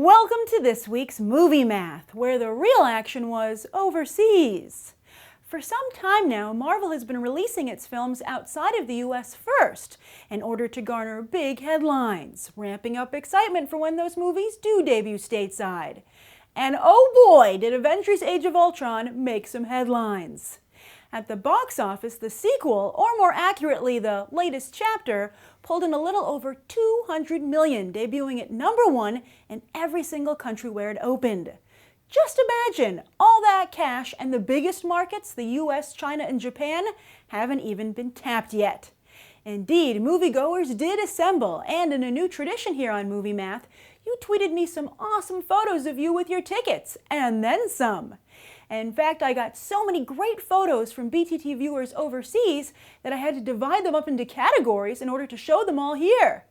Welcome to this week's Movie Math, where the real action was overseas. For some time now, Marvel has been releasing its films outside of the US first, in order to garner big headlines, ramping up excitement for when those movies do debut stateside. And oh boy, did Avengers Age of Ultron make some headlines. At the box office, the sequel, or more accurately, the latest chapter, pulled in a little over $200 million, debuting at #1 in every single country where it opened. Just imagine, all that cash and the biggest markets, the US, China, and Japan, haven't even been tapped yet. Indeed, moviegoers did assemble, and in a new tradition here on Movie Math, you tweeted me some awesome photos of you with your tickets, and then some. In fact, I got so many great photos from BTT viewers overseas that I had to divide them up into categories in order to show them all here.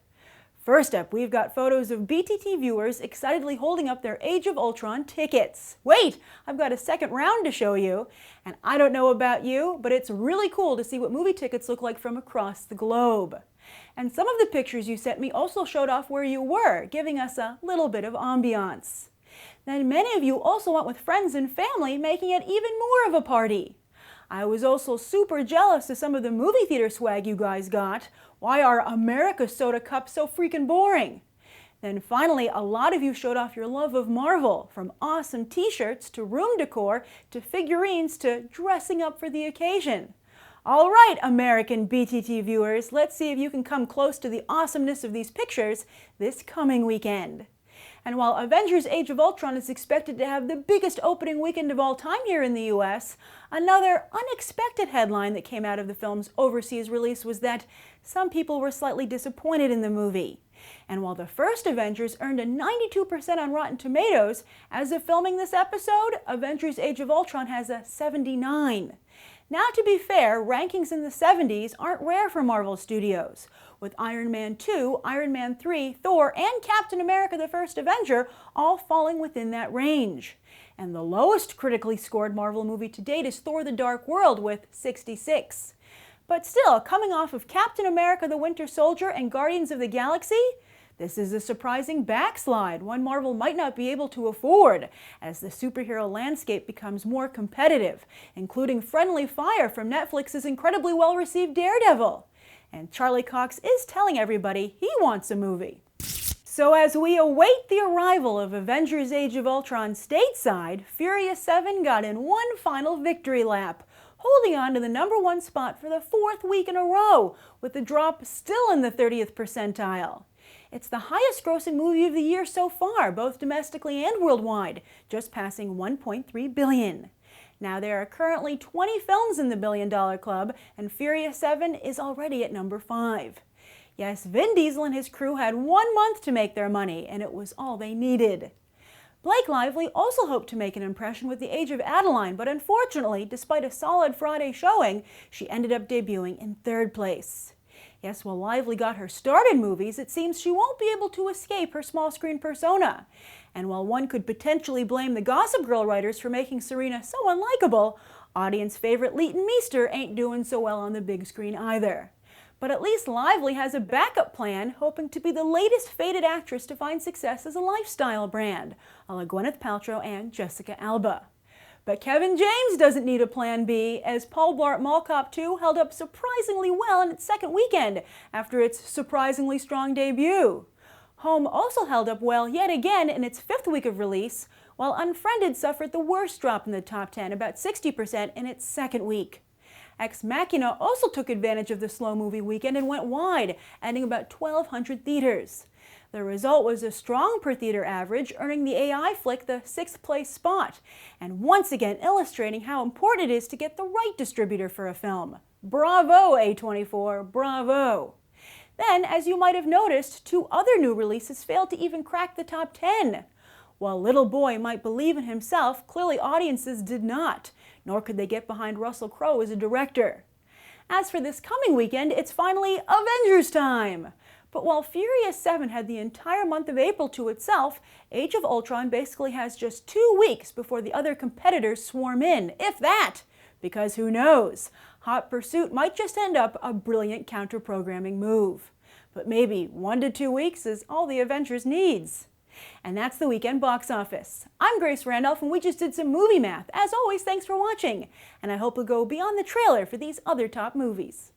First up, we've got photos of BTT viewers excitedly holding up their Age of Ultron tickets. Wait, I've got a second round to show you. And I don't know about you, but it's really cool to see what movie tickets look like from across the globe. And some of the pictures you sent me also showed off where you were, giving us a little bit of ambiance. Then many of you also went with friends and family, making it even more of a party. I was also super jealous of some of the movie theater swag you guys got. Why are America soda cups so freaking boring? Then finally, a lot of you showed off your love of Marvel, from awesome t-shirts to room decor to figurines to dressing up for the occasion. All right, American BTT viewers, let's see if you can come close to the awesomeness of these pictures this coming weekend. And while Avengers Age of Ultron is expected to have the biggest opening weekend of all time here in the US, another unexpected headline that came out of the film's overseas release was that some people were slightly disappointed in the movie. And while the first Avengers earned a 92% on Rotten Tomatoes, as of filming this episode, Avengers Age of Ultron has a 79. Now, to be fair, rankings in the 70s aren't rare for Marvel Studios, with Iron Man 2, Iron Man 3, Thor, and Captain America the First Avenger all falling within that range. And the lowest critically scored Marvel movie to date is Thor: The Dark World with 66. But still, coming off of Captain America the Winter Soldier and Guardians of the Galaxy, this is a surprising backslide, one Marvel might not be able to afford, as the superhero landscape becomes more competitive, including Friendly Fire from Netflix's incredibly well-received Daredevil. And Charlie Cox is telling everybody he wants a movie. So as we await the arrival of Avengers Age of Ultron stateside, Furious 7 got in one final victory lap, holding on to the #1 spot for the 4th week in a row, with the drop still in the 30th percentile. It's the highest grossing movie of the year so far, both domestically and worldwide, just passing $1.3 billion. Now, there are currently 20 films in the billion-dollar club, and Furious 7 is already at #5. Yes, Vin Diesel and his crew had 1 month to make their money, and it was all they needed. Blake Lively also hoped to make an impression with the Age of Adaline, but unfortunately, despite a solid Friday showing, she ended up debuting in 3rd place. Yes, while Lively got her start in movies, it seems she won't be able to escape her small screen persona. And while one could potentially blame the Gossip Girl writers for making Serena so unlikable, audience favorite Leighton Meester ain't doing so well on the big screen either. But at least Lively has a backup plan, hoping to be the latest fated actress to find success as a lifestyle brand, a la Gwyneth Paltrow and Jessica Alba. But Kevin James doesn't need a plan B, as Blart Mall Cop 2 held up surprisingly well in its 2nd weekend after its surprisingly strong debut. Home also held up well yet again in its 5th week of release, while Unfriended suffered the worst drop in the top 10, about 60% in its 2nd week. Machina also took advantage of the slow movie weekend and went wide, adding about 1,200 theaters. The result was a strong per-theater average, earning the AI flick the 6th place spot, and once again illustrating how important it is to get the right distributor for a film. Bravo, A24, bravo! Then, as you might have noticed, 2 other new releases failed to even crack the top 10. While Little Boy might believe in himself, clearly audiences did not, nor could they get behind Russell Crowe as a director. As for this coming weekend, it's finally Avengers time! But while Furious 7 had the entire month of April to itself, Age of Ultron basically has just 2 weeks before the other competitors swarm in, if that! Because who knows? Hot Pursuit might just end up a brilliant counter-programming move. But maybe 1 to 2 weeks is all the Avengers needs. And that's the weekend box office. I'm Grace Randolph, and we just did some movie math. As always, thanks for watching. And I hope you'll go beyond the trailer for these other top movies.